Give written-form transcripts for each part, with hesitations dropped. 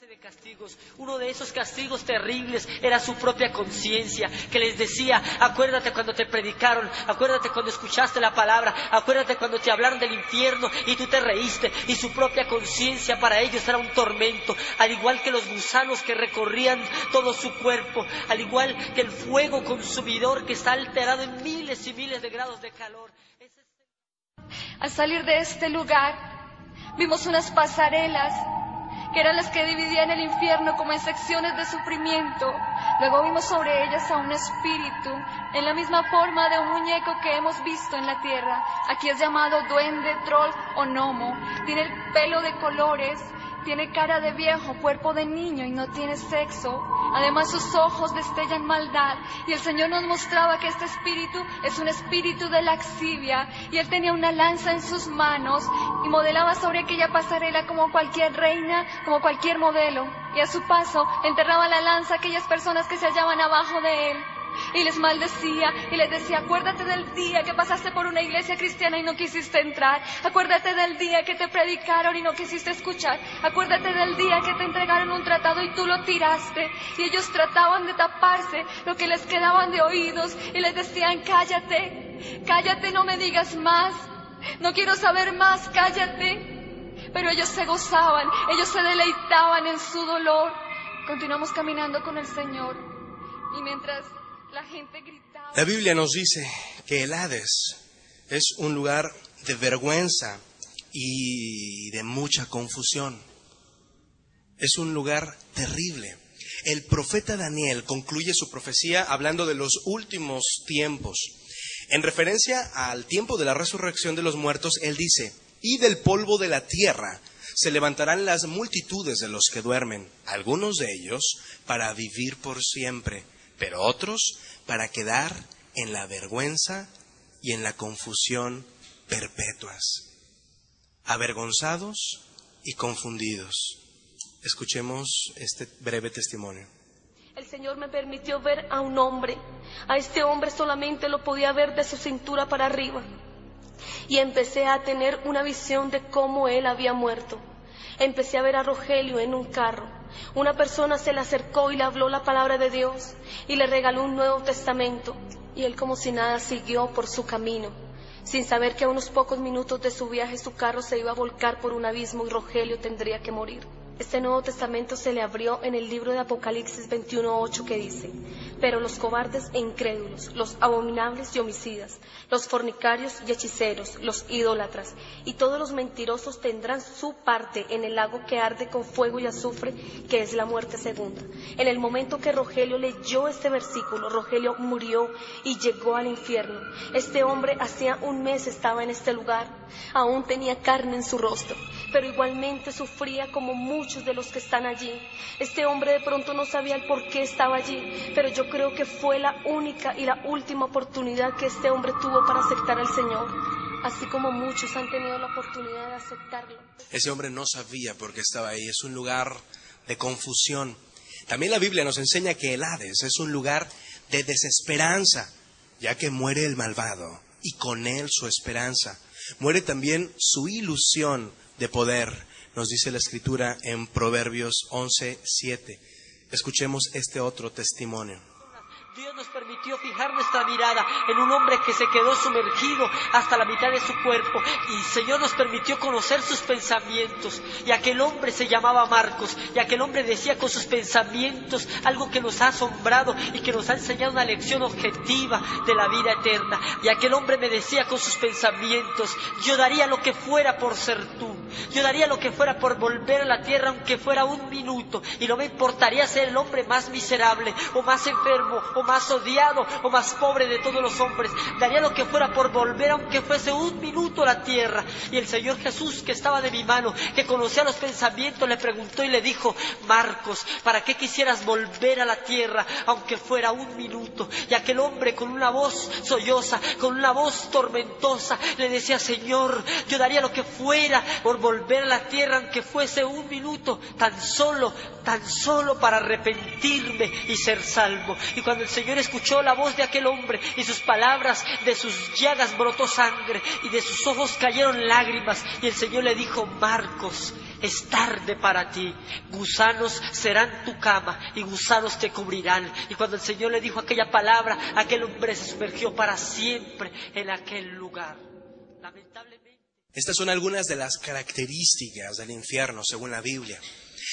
De castigos. Uno de esos castigos terribles era su propia conciencia, que les decía: acuérdate cuando te predicaron, acuérdate cuando escuchaste la palabra, acuérdate cuando te hablaron del infierno y tú te reíste. Y su propia conciencia para ellos era un tormento, al igual que los gusanos que recorrían todo su cuerpo, al igual que el fuego consumidor que está alterado en miles y miles de grados de calor. Al salir de este lugar, vimos unas pasarelas que eran las que dividían el infierno como en secciones de sufrimiento. Luego vimos sobre ellas a un espíritu, en la misma forma de un muñeco que hemos visto en la tierra. Aquí es llamado duende, troll o gnomo. Tiene el pelo de colores, tiene cara de viejo, cuerpo de niño y no tiene sexo. Además sus ojos destellan maldad. Y el Señor nos mostraba que este espíritu es un espíritu de laxivia. Y él tenía una lanza en sus manos y modelaba sobre aquella pasarela como cualquier reina, como cualquier modelo. Y a su paso enterraba la lanza a aquellas personas que se hallaban abajo de él. Y les maldecía y les decía: acuérdate del día que pasaste por una iglesia cristiana y no quisiste entrar. Acuérdate del día que te predicaron y no quisiste escuchar. Acuérdate del día que te entregaron un tratado y tú lo tiraste. Y ellos trataban de taparse lo que les quedaban de oídos y les decían: cállate, cállate, no me digas más, no quiero saber más, cállate. Pero ellos se gozaban, ellos se deleitaban en su dolor. Continuamos caminando con el Señor y mientras la gente gritaba... La Biblia nos dice que el Hades es un lugar de vergüenza y de mucha confusión. Es un lugar terrible. El profeta Daniel concluye su profecía hablando de los últimos tiempos. En referencia al tiempo de la resurrección de los muertos, él dice: y del polvo de la tierra se levantarán las multitudes de los que duermen, algunos de ellos para vivir por siempre, pero otros para quedar en la vergüenza y en la confusión perpetuas, avergonzados y confundidos. Escuchemos este breve testimonio. El Señor me permitió ver a un hombre. A este hombre solamente lo podía ver de su cintura para arriba. Y empecé a tener una visión de cómo él había muerto. Empecé a ver a Rogelio en un carro. Una persona se le acercó y le habló la palabra de Dios y le regaló un Nuevo Testamento. Y él, como si nada, siguió por su camino, sin saber que a unos pocos minutos de su viaje su carro se iba a volcar por un abismo y Rogelio tendría que morir. Este Nuevo Testamento se le abrió en el libro de Apocalipsis 21:8, que dice: pero los cobardes e incrédulos, los abominables y homicidas, los fornicarios y hechiceros, los idólatras y todos los mentirosos tendrán su parte en el lago que arde con fuego y azufre, que es la muerte segunda. En el momento que Rogelio leyó este versículo, Rogelio murió y llegó al infierno. Este hombre hacía un mes estaba en este lugar, aún tenía carne en su rostro, pero igualmente sufría como muchos de los que están allí. Este hombre de pronto no sabía el por qué estaba allí, pero yo creo que fue la única y la última oportunidad que este hombre tuvo para aceptar al Señor, así como muchos han tenido la oportunidad de aceptarlo. Ese hombre no sabía por qué estaba ahí. Es un lugar de confusión. También la Biblia nos enseña que el Hades es un lugar de desesperanza, ya que muere el malvado y con él su esperanza. Muere también su ilusión de poder, nos dice la Escritura en Proverbios 11:7. Escuchemos este otro testimonio. Dios nos permitió fijar nuestra mirada en un hombre que se quedó sumergido hasta la mitad de su cuerpo, y el Señor nos permitió conocer sus pensamientos, y aquel hombre se llamaba Marcos, y aquel hombre decía con sus pensamientos algo que nos ha asombrado y que nos ha enseñado una lección objetiva de la vida eterna. Y aquel hombre me decía con sus pensamientos: yo daría lo que fuera por ser tú, yo daría lo que fuera por volver a la tierra, aunque fuera un minuto, y no me importaría ser el hombre más miserable o más enfermo o más odiado o más pobre de todos los hombres. Daría lo que fuera por volver, aunque fuese un minuto, a la tierra. Y el Señor Jesús, que estaba de mi mano, que conocía los pensamientos, le preguntó y le dijo: Marcos, ¿para qué quisieras volver a la tierra, aunque fuera un minuto? Y aquel hombre, con una voz solloza, con una voz tormentosa, le decía: Señor, yo daría lo que fuera por volver a la tierra, aunque fuese un minuto, tan solo para arrepentirme y ser salvo. Y cuando el Señor escuchó la voz de aquel hombre y sus palabras, de sus llagas brotó sangre y de sus ojos cayeron lágrimas, y el Señor le dijo: Marcos, es tarde para ti. Gusanos serán tu cama y gusanos te cubrirán. Y cuando el Señor le dijo aquella palabra, aquel hombre se sumergió para siempre en aquel lugar. Lamentablemente. Estas son algunas de las características del infierno según la Biblia.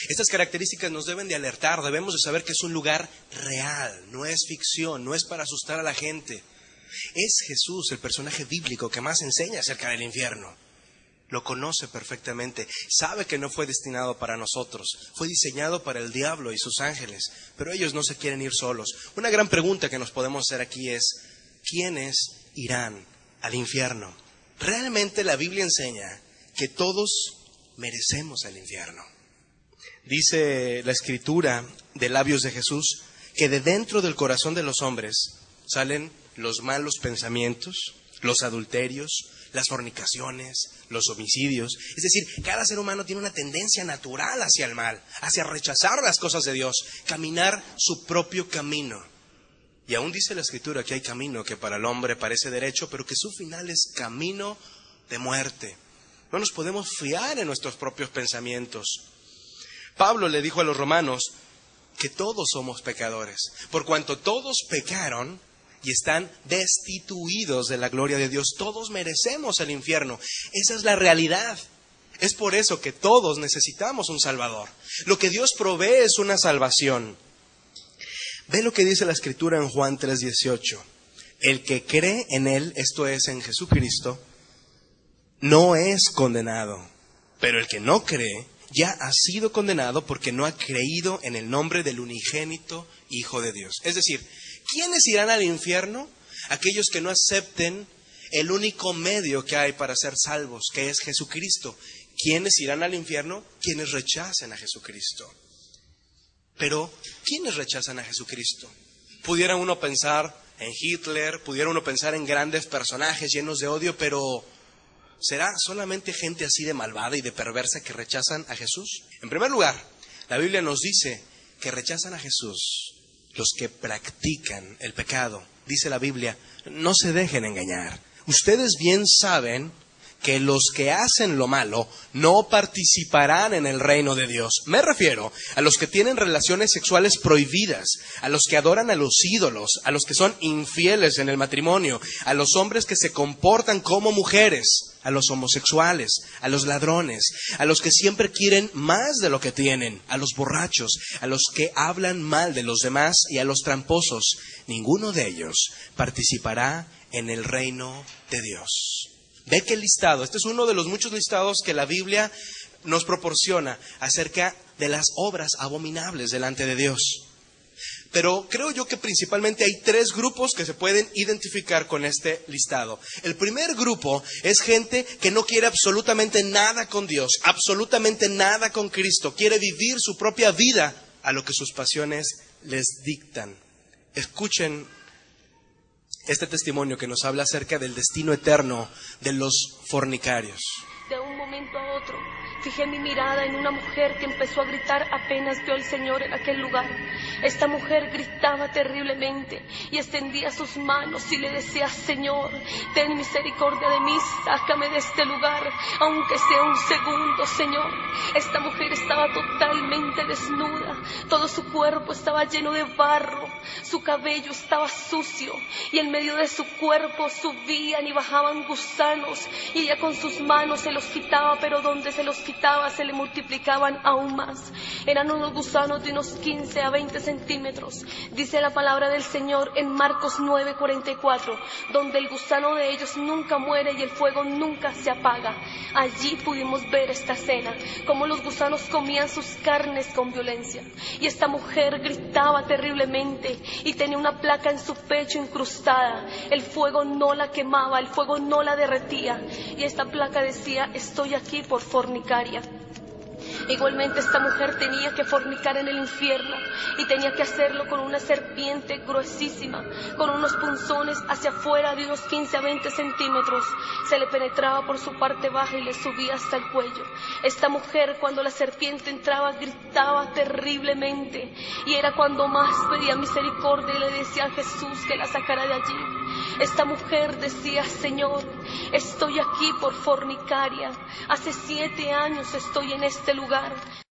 Estas características nos deben de alertar, debemos de saber que es un lugar real, no es ficción, no es para asustar a la gente. Es Jesús, el personaje bíblico que más enseña acerca del infierno. Lo conoce perfectamente, sabe que no fue destinado para nosotros, fue diseñado para el diablo y sus ángeles, pero ellos no se quieren ir solos. Una gran pregunta que nos podemos hacer aquí es, ¿quiénes irán al infierno? Realmente la Biblia enseña que todos merecemos el infierno. Dice la Escritura de labios de Jesús que de dentro del corazón de los hombres salen los malos pensamientos, los adulterios, las fornicaciones, los homicidios. Es decir, cada ser humano tiene una tendencia natural hacia el mal, hacia rechazar las cosas de Dios, caminar su propio camino. Y aún dice la Escritura que hay camino que para el hombre parece derecho, pero que su final es camino de muerte. No nos podemos fiar en nuestros propios pensamientos. Pablo le dijo a los romanos que todos somos pecadores, por cuanto todos pecaron y están destituidos de la gloria de Dios. Todos merecemos el infierno. Esa es la realidad. Es por eso que todos necesitamos un Salvador. Lo que Dios provee es una salvación. Ve lo que dice la Escritura en Juan 3:18. El que cree en Él, esto es en Jesucristo, no es condenado. Pero el que no cree ya ha sido condenado porque no ha creído en el nombre del unigénito Hijo de Dios. Es decir, ¿quiénes irán al infierno? Aquellos que no acepten el único medio que hay para ser salvos, que es Jesucristo. ¿Quiénes irán al infierno? Quienes rechacen a Jesucristo. Pero, ¿quiénes rechazan a Jesucristo? Pudiera uno pensar en Hitler, pudiera uno pensar en grandes personajes llenos de odio, pero ¿será solamente gente así de malvada y de perversa que rechazan a Jesús? En primer lugar, la Biblia nos dice que rechazan a Jesús los que practican el pecado. Dice la Biblia, no se dejen engañar. Ustedes bien saben que los que hacen lo malo no participarán en el reino de Dios. Me refiero a los que tienen relaciones sexuales prohibidas, a los que adoran a los ídolos, a los que son infieles en el matrimonio, a los hombres que se comportan como mujeres, a los homosexuales, a los ladrones, a los que siempre quieren más de lo que tienen, a los borrachos, a los que hablan mal de los demás y a los tramposos. Ninguno de ellos participará en el reino de Dios. Ve que el listado, este es uno de los muchos listados que la Biblia nos proporciona acerca de las obras abominables delante de Dios. Pero creo yo que principalmente hay tres grupos que se pueden identificar con este listado. El primer grupo es gente que no quiere absolutamente nada con Dios, absolutamente nada con Cristo. Quiere vivir su propia vida a lo que sus pasiones les dictan. Escuchen este testimonio que nos habla acerca del destino eterno de los fornicarios. De un momento a otro, fijé mi mirada en una mujer que empezó a gritar apenas vio al Señor en aquel lugar. Esta mujer gritaba terriblemente y extendía sus manos y le decía: Señor, ten misericordia de mí, sácame de este lugar, aunque sea un segundo, Señor. Esta mujer estaba totalmente desnuda, todo su cuerpo estaba lleno de barro, su cabello estaba sucio y en medio de su cuerpo subían y bajaban gusanos y ella con sus manos se los quitaba, pero donde se los quitaba se le multiplicaban aún más. Eran unos gusanos de unos 15 a 20 centímetros. Dice la palabra del Señor en Marcos 9:44, donde el gusano de ellos nunca muere y el fuego nunca se apaga. Allí pudimos ver esta escena, como los gusanos comían sus carnes con violencia. Y esta mujer gritaba terriblemente y tenía una placa en su pecho incrustada. El fuego no la quemaba, el fuego no la derretía. Y esta placa decía: estoy aquí por fornicaria. Igualmente esta mujer tenía que fornicar en el infierno y tenía que hacerlo con una serpiente gruesísima, con unos punzones hacia afuera de unos 15 a 20 centímetros. Se le penetraba por su parte baja y le subía hasta el cuello. Esta mujer, cuando la serpiente entraba, gritaba terriblemente y era cuando más pedía misericordia y le decía a Jesús que la sacara de allí. Esta mujer decía: Señor, estoy aquí por fornicaria. Hace 7 años estoy en este lugar.